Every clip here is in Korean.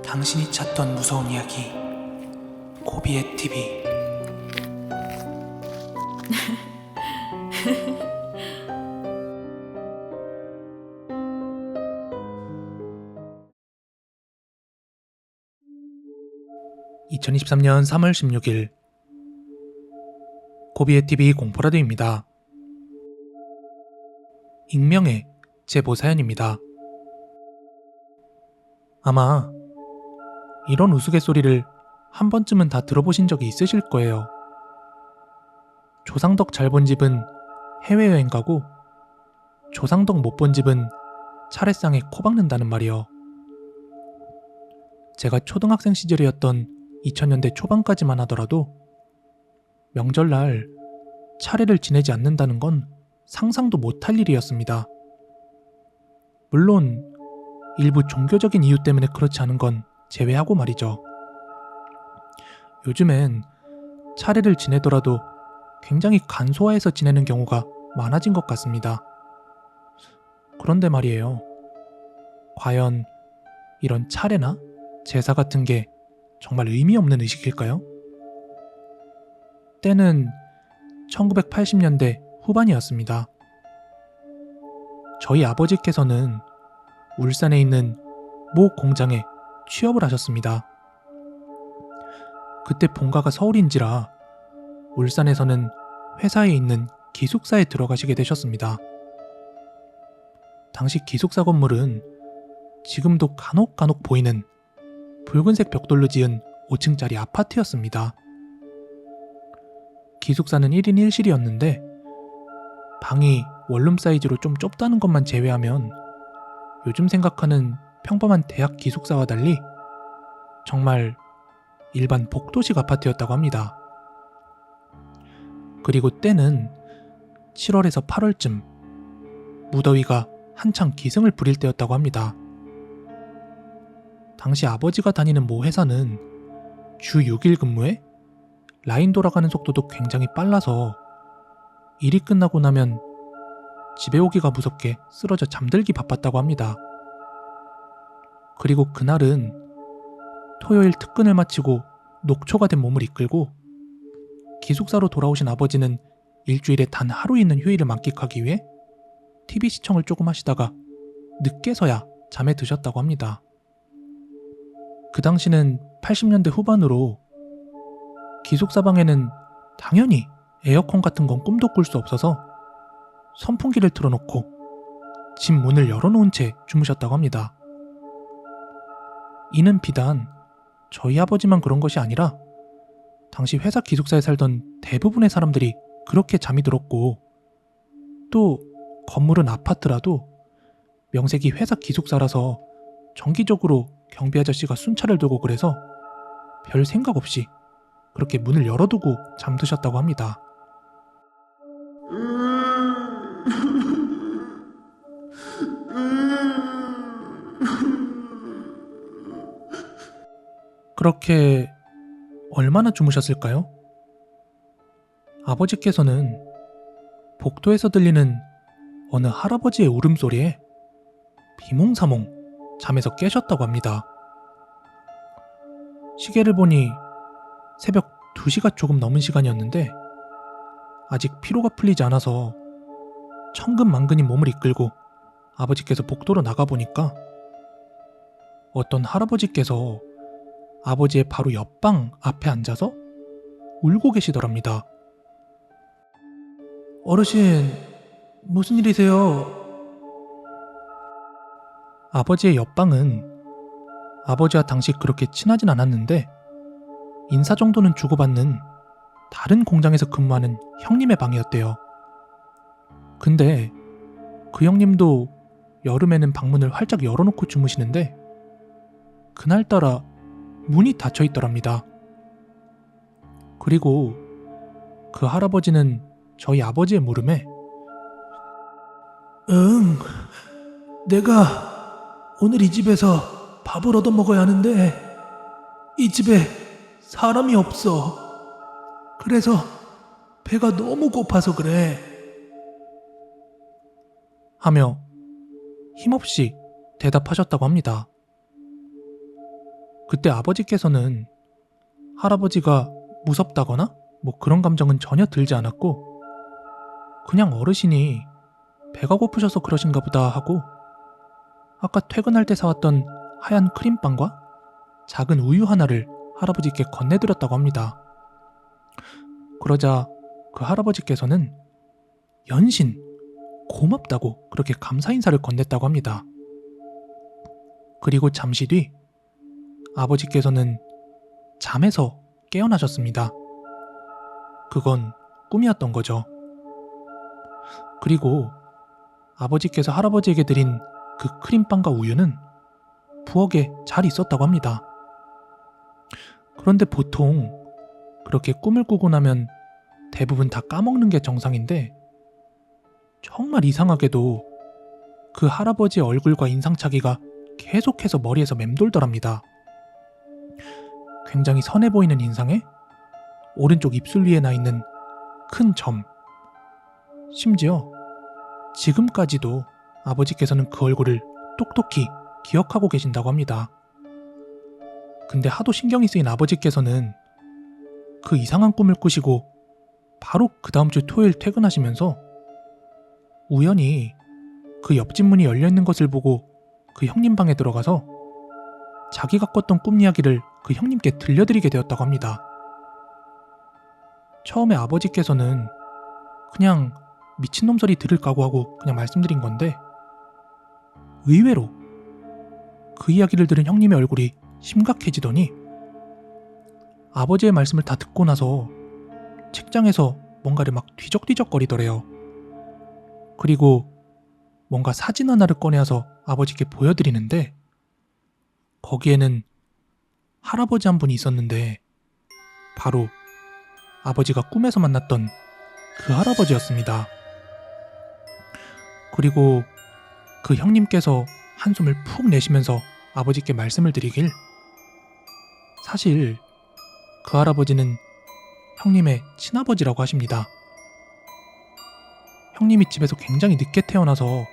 당신이 찾던 무서운 이야기 고비의 TV. (2023년 3월 16일) 고비의 TV 공포라디오입니다. 익명의 제보 사연입니다. 아마 이런 우스갯소리를 한 번쯤은 다 들어보신 적이 있으실 거예요. 조상덕 잘 본 집은 해외여행 가고 조상덕 못 본 집은 차례상에 코 박는다는 말이요. 제가 초등학생 시절이었던 2000년대 초반까지만 하더라도 명절날 차례를 지내지 않는다는 건 상상도 못할 일이었습니다. 물론 일부 종교적인 이유 때문에 그렇지 않은 건 제외하고 말이죠. 요즘엔 차례를 지내더라도 굉장히 간소화해서 지내는 경우가 많아진 것 같습니다. 그런데 말이에요. 과연 이런 차례나 제사 같은 게 정말 의미 없는 의식일까요? 때는 1980년대 후반이었습니다. 저희 아버지께서는 울산에 있는 모 공장에 취업을 하셨습니다. 그때 본가가 서울인지라 울산에서는 회사에 있는 기숙사에 들어가시게 되셨습니다. 당시 기숙사 건물은 지금도 간혹 보이는 붉은색 벽돌로 지은 5층짜리 아파트였습니다. 기숙사는 1인 1실이었는데 방이 원룸 사이즈로 좀 좁다는 것만 제외하면 요즘 생각하는 평범한 대학 기숙사와 달리 정말 일반 복도식 아파트였다고 합니다. 그리고 때는 7월에서 8월쯤 무더위가 한창 기승을 부릴 때였다고 합니다. 당시 아버지가 다니는 모 회사는 주 6일 근무에 라인 돌아가는 속도도 굉장히 빨라서 일이 끝나고 나면 집에 오기가 무섭게 쓰러져 잠들기 바빴다고 합니다. 그리고 그날은 토요일 특근을 마치고 녹초가 된 몸을 이끌고 기숙사로 돌아오신 아버지는 일주일에 단 하루 있는 휴일을 만끽하기 위해 TV 시청을 조금 하시다가 늦게서야 잠에 드셨다고 합니다. 그 당시는 80년대 후반으로 기숙사 방에는 당연히 에어컨 같은 건 꿈도 꿀 수 없어서 선풍기를 틀어놓고 집 문을 열어놓은 채 주무셨다고 합니다. 이는 비단 저희 아버지만 그런 것이 아니라 당시 회사 기숙사에 살던 대부분의 사람들이 그렇게 잠이 들었고, 또 건물은 아파트라도 명색이 회사 기숙사라서 정기적으로 경비 아저씨가 순찰을 두고 그래서 별 생각 없이 그렇게 문을 열어두고 잠드셨다고 합니다. 그렇게 얼마나 주무셨을까요? 아버지께서는 복도에서 들리는 어느 할아버지의 울음소리에 비몽사몽 잠에서 깨셨다고 합니다. 시계를 보니 새벽 2시가 조금 넘은 시간이었는데 아직 피로가 풀리지 않아서 천근만근히 몸을 이끌고 아버지께서 복도로 나가보니까 어떤 할아버지께서 아버지의 바로 옆방 앞에 앉아서 울고 계시더랍니다. 어르신, 무슨 일이세요? 아버지의 옆방은 아버지와 당시 그렇게 친하진 않았는데 인사 정도는 주고받는 다른 공장에서 근무하는 형님의 방이었대요. 근데 그 형님도 여름에는 방문을 활짝 열어놓고 주무시는데 그날따라 문이 닫혀 있더랍니다. 그리고 그 할아버지는 저희 아버지의 물음에 내가 오늘 이 집에서 밥을 얻어 먹어야 하는데 이 집에 사람이 없어. 그래서 배가 너무 고파서 그래. 하며 힘없이 대답하셨다고 합니다. 그때 아버지께서는 할아버지가 무섭다거나 뭐 그런 감정은 전혀 들지 않았고, 그냥 어르신이 배가 고프셔서 그러신가 보다 하고 아까 퇴근할 때 사왔던 하얀 크림빵과 작은 우유 하나를 할아버지께 건네드렸다고 합니다. 그러자 그 할아버지께서는 연신 고맙다고 그렇게 감사 인사를 건넸다고 합니다. 그리고 잠시 뒤 아버지께서는 잠에서 깨어나셨습니다. 그건 꿈이었던 거죠. 그리고 아버지께서 할아버지에게 드린 그 크림빵과 우유는 부엌에 잘 있었다고 합니다. 그런데 보통 그렇게 꿈을 꾸고 나면 대부분 다 까먹는 게 정상인데, 정말 이상하게도 그 할아버지의 얼굴과 인상착의가 계속해서 머리에서 맴돌더랍니다. 굉장히 선해 보이는 인상에 오른쪽 입술 위에 나 있는 큰 점, 심지어 지금까지도 아버지께서는 그 얼굴을 똑똑히 기억하고 계신다고 합니다. 근데 하도 신경이 쓰인 아버지께서는 그 이상한 꿈을 꾸시고 바로 그 다음 주 토요일 퇴근하시면서 우연히 그 옆집 문이 열려있는 것을 보고 그 형님 방에 들어가서 자기가 꿨던 꿈 이야기를 그 형님께 들려드리게 되었다고 합니다. 처음에 아버지께서는 그냥 미친놈 소리 들을 각오하고 그냥 말씀드린 건데, 의외로 그 이야기를 들은 형님의 얼굴이 심각해지더니 아버지의 말씀을 다 듣고 나서 책장에서 뭔가를 막 뒤적뒤적거리더래요. 그리고 뭔가 사진 하나를 꺼내서 아버지께 보여드리는데, 거기에는 할아버지 한 분이 있었는데 바로 아버지가 꿈에서 만났던 그 할아버지였습니다. 그리고 그 형님께서 한숨을 푹 내쉬면서 아버지께 말씀을 드리길, 사실 그 할아버지는 형님의 친아버지라고 하십니다. 형님이 집에서 굉장히 늦게 태어나서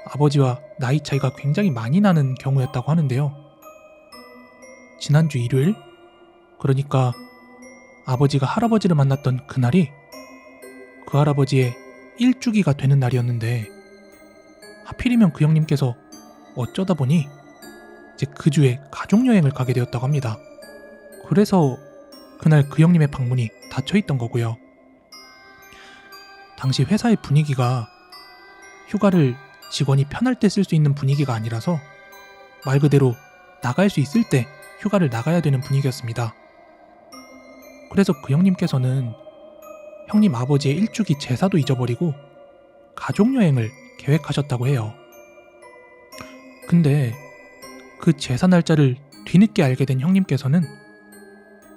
아버지와 나이 차이가 굉장히 많이 나는 경우였다고 하는데요. 지난주 일요일, 그러니까 아버지가 할아버지를 만났던 그날이 그 할아버지의 일주기가 되는 날이었는데, 하필이면 그 형님께서 어쩌다 보니 이제 그 주에 가족여행을 가게 되었다고 합니다. 그래서 그날 그 형님의 방문이 닫혀있던 거고요. 당시 회사의 분위기가 휴가를 직원이 편할 때 쓸 수 있는 분위기가 아니라서 말 그대로 나갈 수 있을 때 휴가를 나가야 되는 분위기였습니다. 그래서 그 형님께서는 형님 아버지의 일주기 제사도 잊어버리고 가족여행을 계획하셨다고 해요. 근데 그 제사 날짜를 뒤늦게 알게 된 형님께서는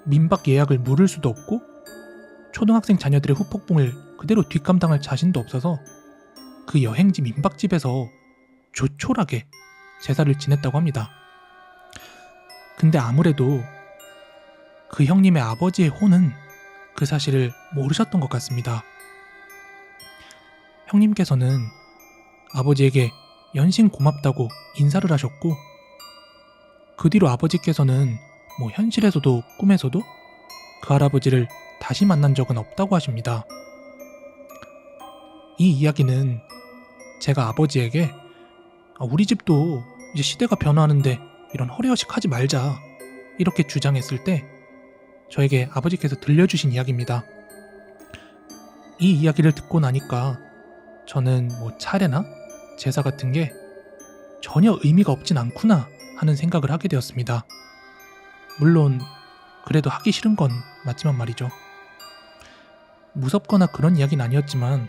민박 예약을 물을 수도 없고 초등학생 자녀들의 후폭풍을 그대로 뒷감당할 자신도 없어서 그 여행지 민박집에서 조촐하게 제사를 지냈다고 합니다. 근데 아무래도 그 형님의 아버지의 혼은 그 사실을 모르셨던 것 같습니다. 형님께서는 아버지에게 연신 고맙다고 인사를 하셨고, 그 뒤로 아버지께서는 뭐 현실에서도 꿈에서도 그 할아버지를 다시 만난 적은 없다고 하십니다. 이 이야기는 제가 아버지에게 우리 집도 이제 시대가 변화하는데 이런 허례허식 하지 말자 이렇게 주장했을 때 저에게 아버지께서 들려주신 이야기입니다. 이 이야기를 듣고 나니까 저는 뭐 차례나 제사 같은 게 전혀 의미가 없진 않구나 하는 생각을 하게 되었습니다. 물론 그래도 하기 싫은 건 맞지만 말이죠. 무섭거나 그런 이야기는 아니었지만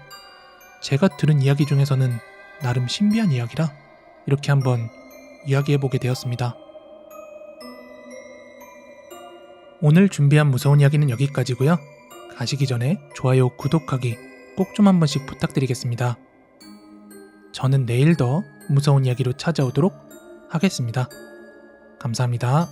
제가 들은 이야기 중에서는 나름 신비한 이야기라 이렇게 한번 이야기해보게 되었습니다. 오늘 준비한 무서운 이야기는 여기까지고요. 가시기 전에 좋아요, 구독하기 꼭 좀 한 번씩 부탁드리겠습니다. 저는 내일 더 무서운 이야기로 찾아오도록 하겠습니다. 감사합니다.